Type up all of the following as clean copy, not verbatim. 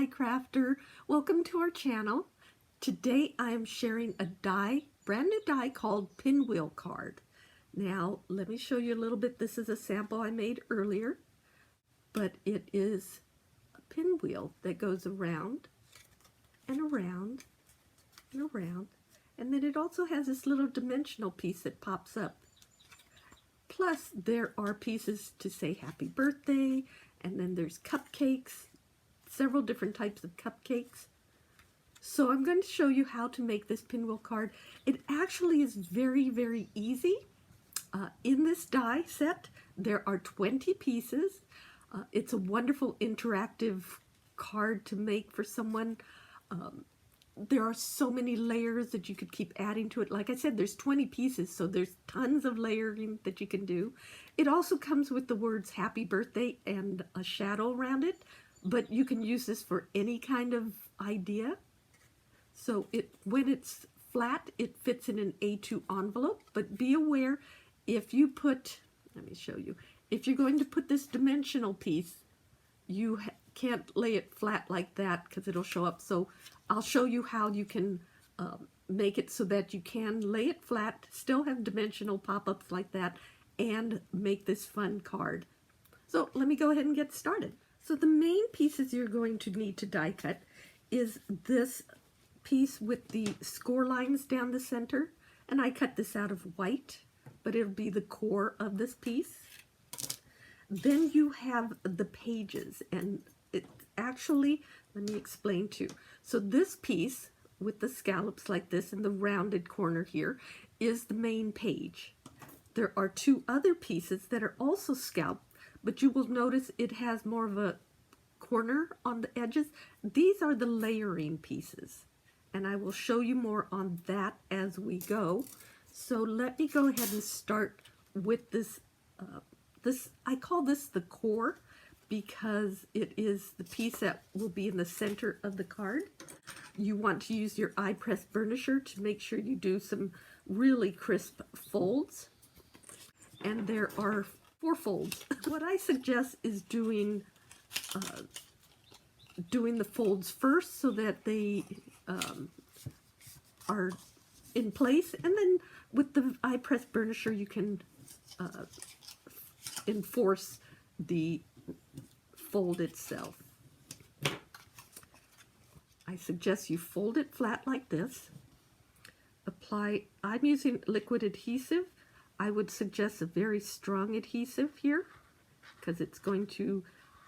iCrafter. Welcome to our channel. Today I am sharing a brand new die called Pinwheel Card. Now let me show you a little bit. This is a sample I made earlier, but it is a pinwheel that goes around and around and around, and then it also has this little dimensional piece that pops up. Plus there are pieces to say happy birthday, and then there's cupcakes, several different types of cupcakes. So I'm going to show you how to make this pinwheel card. It actually is very, very easy. In this die set, there are 20 pieces. It's a wonderful interactive card to make for someone. There are so many layers that you could keep adding to it. Like I said, there's 20 pieces, so there's tons of layering that you can do. It also comes with the words happy birthday and a shadow around it, but you can use this for any kind of idea. So when it's flat, it fits in an A2 envelope, but be aware if you put, let me show you, if you're going to put this dimensional piece, you can't lay it flat like that because it'll show up. So I'll show you how you can make it so that you can lay it flat, still have dimensional pop-ups like that, and make this fun card. So let me go ahead and get started. So the main pieces you're going to need to die cut is this piece with the score lines down the center, and I cut this out of white, but it'll be the core of this piece. Then you have the pages, and it actually, let me explain too. So this piece with the scallops like this and the rounded corner here is the main page. There are two other pieces that are also scalloped, but you will notice it has more of a corner on the edges. These are the layering pieces, and I will show you more on that as we go. So let me go ahead and start with this. I call this the core because it is the piece that will be in the center of the card. You want to use your I-press burnisher to make sure you do some really crisp folds. And there are 4 folds. What I suggest is doing the folds first so that they are in place, and then with the I-press burnisher you can enforce the fold itself. I suggest you fold it flat like this. I'm using liquid adhesive. I would suggest a very strong adhesive here because it's going to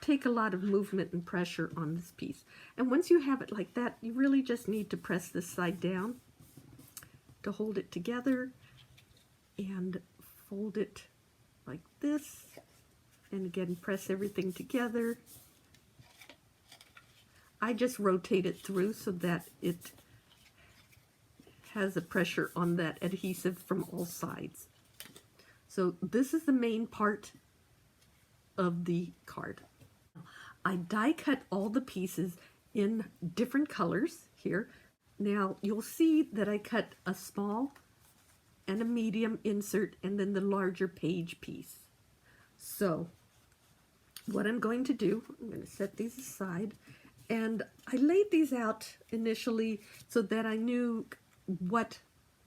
take a lot of movement and pressure on this piece. And once you have it like that, you really just need to press this side down to hold it together and fold it like this. And again, press everything together. I just rotate it through so that it has a pressure on that adhesive from all sides. So this is the main part of the card. I die cut all the pieces in different colors here. Now you'll see that I cut a small and a medium insert and then the larger page piece. So what I'm going to do, I'm going to set these aside, and I laid these out initially so that I knew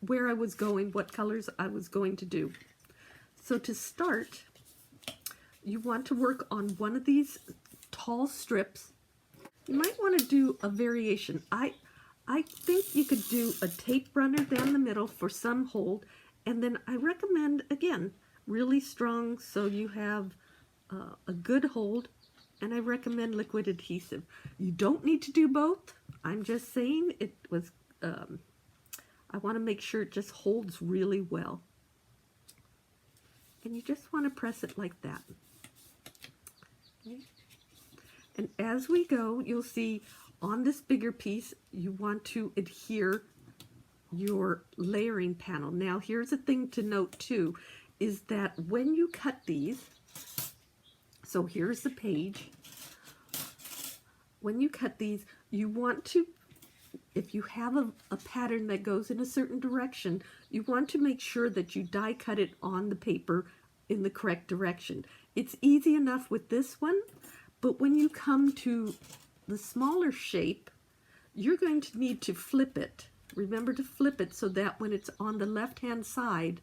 where I was going, what colors I was going to do. So to start, you want to work on one of these tall strips. You might want to do a variation. I think you could do a tape runner down the middle for some hold, and then I recommend, again, really strong so you have a good hold, and I recommend liquid adhesive. You don't need to do both. I'm just saying it was, I want to make sure it just holds really well. And you just want to press it like that. Okay. And as we go, you'll see on this bigger piece, you want to adhere your layering panel. Now, here's a thing to note too, is that when you cut these, so here's the page. When you cut these, you want to, if you have a pattern that goes in a certain direction, you want to make sure that you die cut it on the paper in the correct direction. It's easy enough with this one, but when you come to the smaller shape, you're going to need to flip it. Remember to flip it so that when it's on the left-hand side,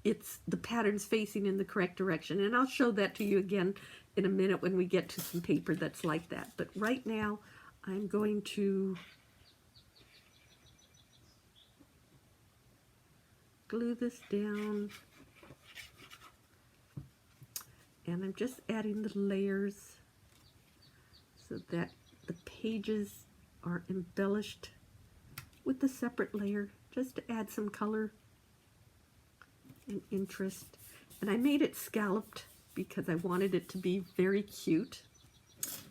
the pattern's facing in the correct direction. And I'll show that to you again in a minute when we get to some paper that's like that. But right now, I'm going to glue this down. And I'm just adding the layers so that the pages are embellished with a separate layer, just to add some color and interest. And I made it scalloped because I wanted it to be very cute.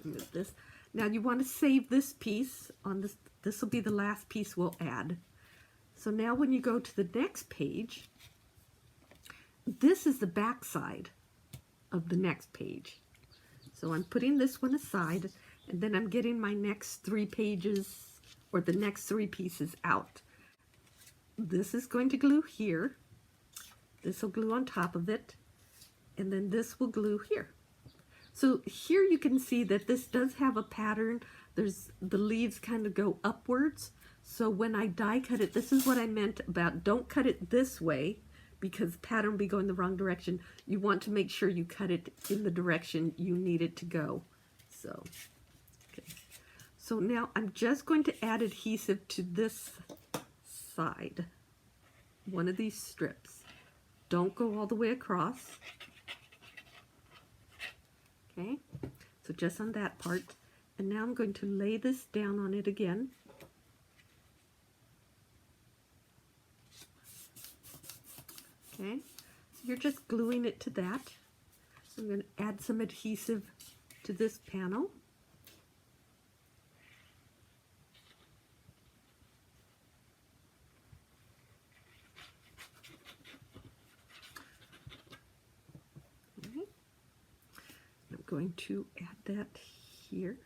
Move this. Now you want to save this piece on this. This will be the last piece we'll add. So now when you go to the next page, this is the back side of the next page. So I'm putting this one aside, and then I'm getting my next 3 pages, or the next 3 pieces out. This is going to glue here. This will glue on top of it, and then this will glue here. So here you can see that this does have a pattern. The leaves kind of go upwards. So when I die cut it, this is what I meant about don't cut it this way, because the pattern will be going the wrong direction. You want to make sure you cut it in the direction you need it to go. So, okay. So now I'm just going to add adhesive to this side, one of these strips. Don't go all the way across. Okay, so just on that part. And now I'm going to lay this down on it again. Okay, so you're just gluing it to that. I'm going to add some adhesive to this panel. Okay. I'm going to add that here.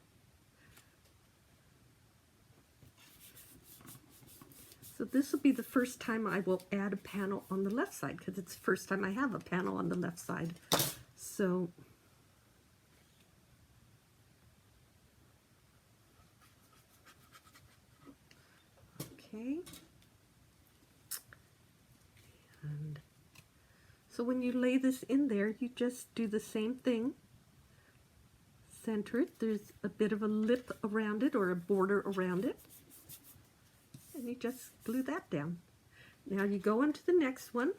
So this will be the first time I will add a panel on the left side, because it's the first time I have a panel on the left side. So okay. And so when you lay this in there, you just do the same thing. Center it. There's a bit of a lip around it, or a border around it. And you just glue that down. Now you go on to the next one,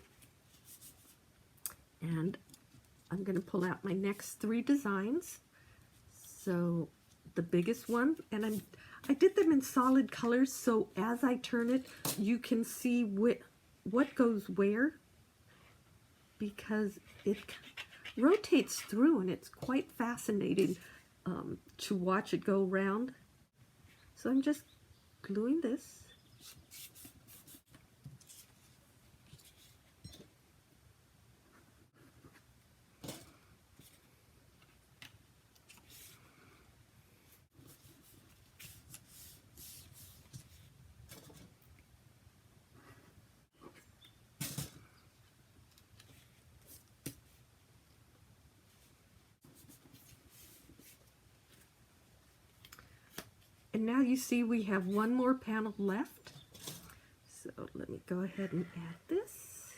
and I'm going to pull out my next 3 designs. So the biggest one, and I did them in solid colors, so as I turn it, you can see what goes where, because it rotates through, and it's quite fascinating to watch it go around. So I'm just gluing this. And now you see we have one more panel left. So let me go ahead and add this.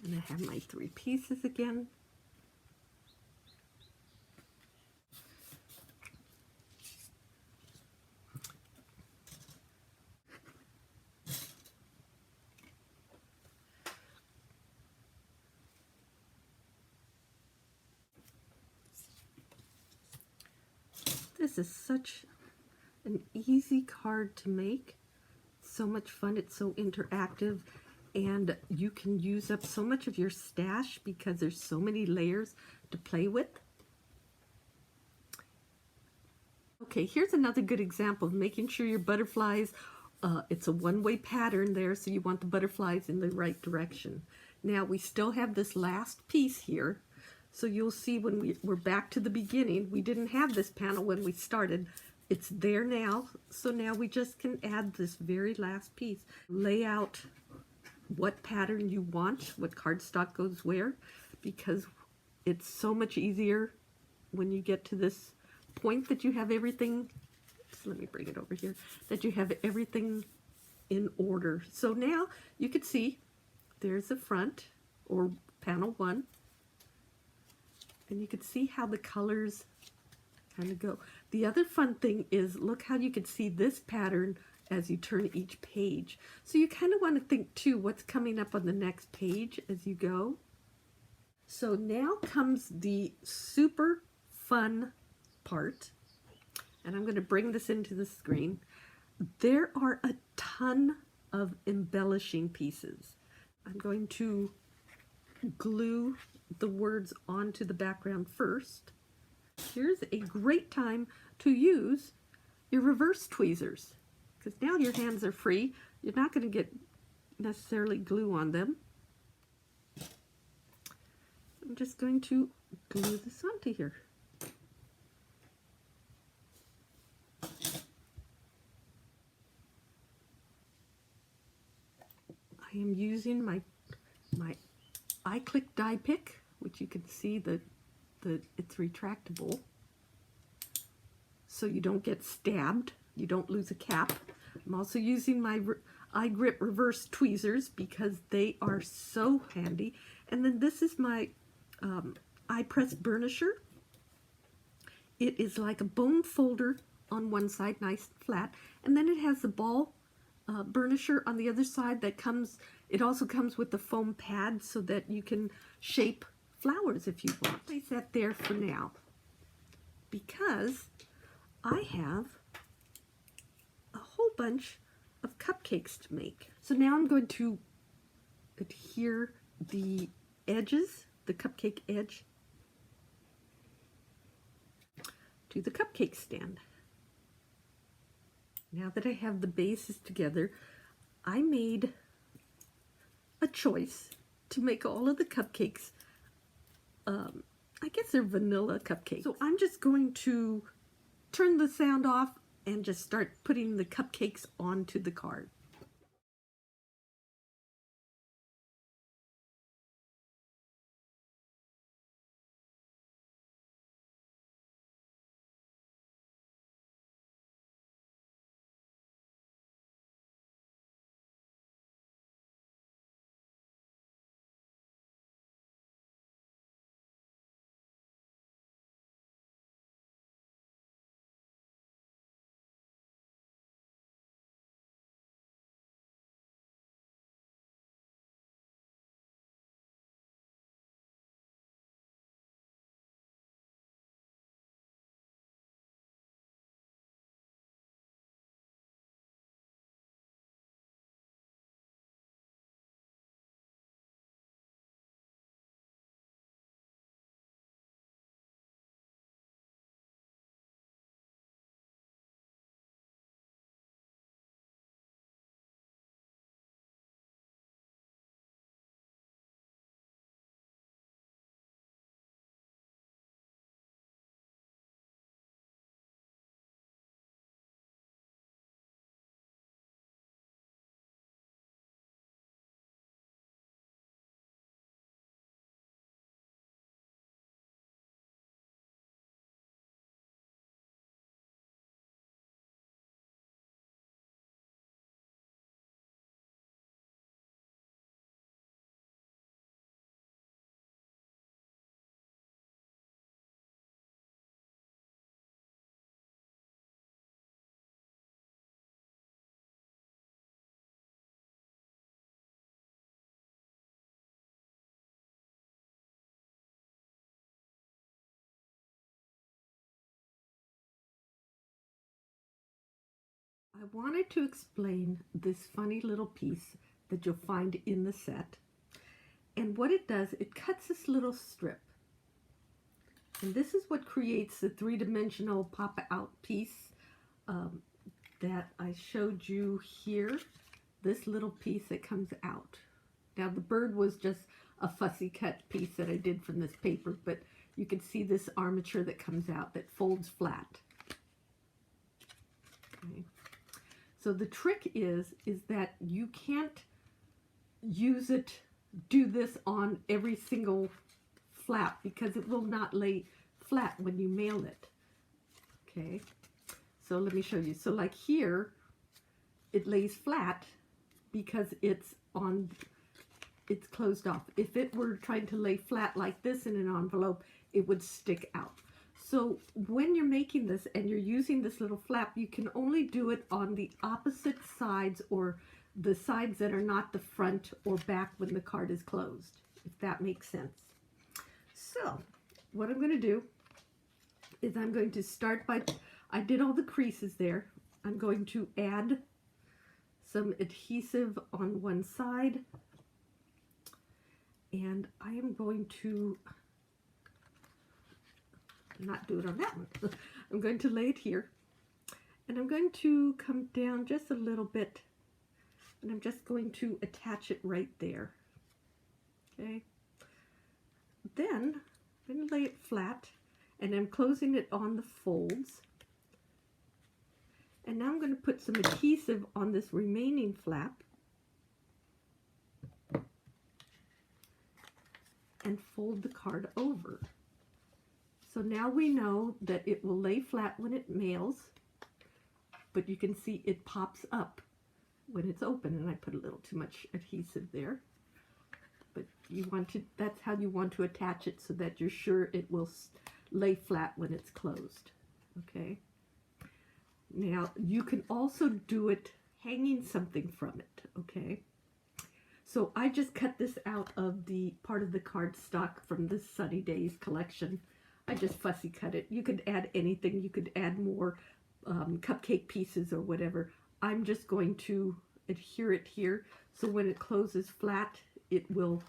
And I have my 3 pieces again. This is such an easy card to make. So much fun. It's so interactive, and you can use up so much of your stash because there's so many layers to play with. Okay, here's another good example of making sure your butterflies, it's a one-way pattern there, so you want the butterflies in the right direction. Now we still have this last piece here. So you'll see when we're back to the beginning, we didn't have this panel when we started. It's there now, so now we just can add this very last piece. Lay out what pattern you want, what cardstock goes where, because it's so much easier when you get to this point that you have everything, so let me bring it over here, that you have everything in order. So now you can see there's the front, or panel 1, and you can see how the colors kind of go. The other fun thing is, look how you can see this pattern as you turn each page. So you kind of want to think too what's coming up on the next page as you go. So now comes the super fun part, and I'm going to bring this into the screen. There are a ton of embellishing pieces. I'm going to glue the words onto the background first. Here's a great time to use your reverse tweezers, because now your hands are free. You're not going to get necessarily glue on them. I'm just going to glue this onto here. I am using my i-Quick die pick, which you can see that it's retractable, so you don't get stabbed, you don't lose a cap. I'm also using my iGrip reverse tweezers because they are so handy. And then this is my iPress burnisher. It is like a bone folder on one side, nice and flat, and then it has the ball burnisher on the other side that comes, it also comes with the foam pad so that you can shape flowers if you want. Place that there for now because I have a whole bunch of cupcakes to make. So now I'm going to adhere the edges, the cupcake edge, to the cupcake stand. Now that I have the bases together, I made a choice to make all of the cupcakes, I guess they're vanilla cupcakes. So I'm just going to turn the sound off and just start putting the cupcakes onto the card. I wanted to explain this funny little piece that you'll find in the set. And what it does, it cuts this little strip. And this is what creates the three-dimensional pop-out piece that I showed you here. This little piece that comes out. Now the bird was just a fussy cut piece that I did from this paper, but you can see this armature that comes out that folds flat. Okay. So the trick is that you can't do this on every single flap because it will not lay flat when you mail it. Okay, so let me show you. So like here, it lays flat because it's closed off. If it were trying to lay flat like this in an envelope, it would stick out. So when you're making this and you're using this little flap, you can only do it on the opposite sides, or the sides that are not the front or back when the card is closed, if that makes sense. So what I'm going to do is I'm going to start by, I did all the creases there. I'm going to add some adhesive on one side, and I am going to not do it on that one. I'm going to lay it here, and I'm going to come down just a little bit, and I'm just going to attach it right there. Okay, then I'm going to lay it flat, and I'm closing it on the folds. And now I'm going to put some adhesive on this remaining flap and fold the card over. So now we know that it will lay flat when it mails, but you can see it pops up when it's open, and I put a little too much adhesive there. But you want to, that's how you want to attach it, so that you're sure it will lay flat when it's closed. Okay. Now, you can also do it hanging something from it, okay? So I just cut this out of the part of the cardstock from this Sunny Days collection. I just fussy cut it. You could add anything. You could add more cupcake pieces or whatever. I'm just going to adhere it here, so when it closes flat, it will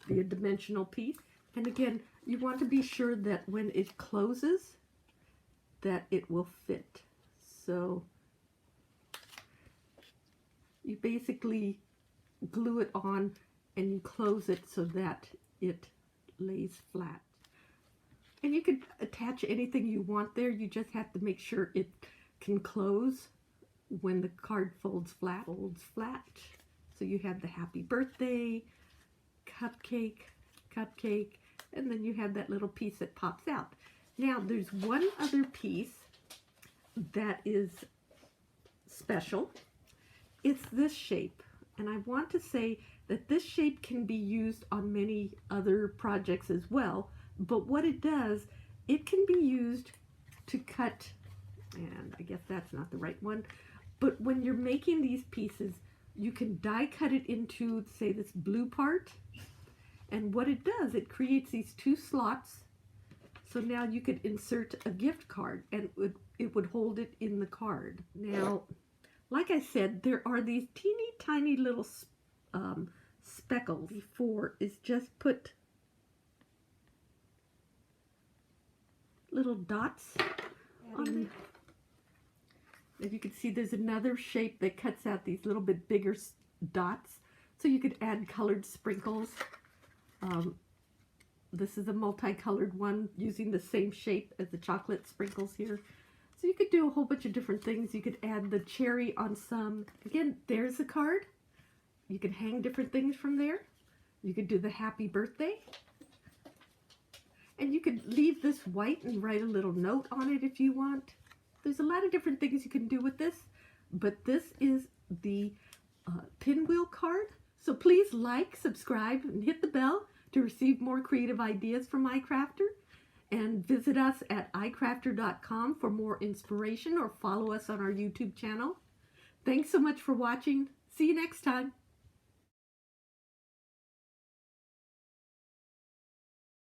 be a dimensional piece. And again, you want to be sure that when it closes, that it will fit. So you basically glue it on and you close it so that it lays flat. And you could attach anything you want there. You just have to make sure it can close when the card folds flat. Folds flat. So you have the happy birthday, cupcake, cupcake, and then you have that little piece that pops out. Now there's one other piece that is special. It's this shape, and I want to say that this shape can be used on many other projects as well, but what it does, it can be used to cut, and I guess that's not the right one, but when you're making these pieces, you can die cut it into, say, this blue part, and what it does, it creates these two slots. So now you could insert a gift card, and it would hold it in the card. Now, like I said, there are these teeny tiny little speckles. Before is just put little dots on. As you can see, there's another shape that cuts out these little bit bigger dots. So you could add colored sprinkles. This is a multicolored one using the same shape as the chocolate sprinkles here. So you could do a whole bunch of different things. You could add the cherry on some. Again, there's the card. You could hang different things from there. You could do the happy birthday. And you could leave this white and write a little note on it if you want. There's a lot of different things you can do with this. But this is the Pinwheel card. So please like, subscribe, and hit the bell to receive more creative ideas from iCrafter, and visit us at icrafter.com for more inspiration, or follow us on our YouTube channel. Thanks so much for watching. See you next time.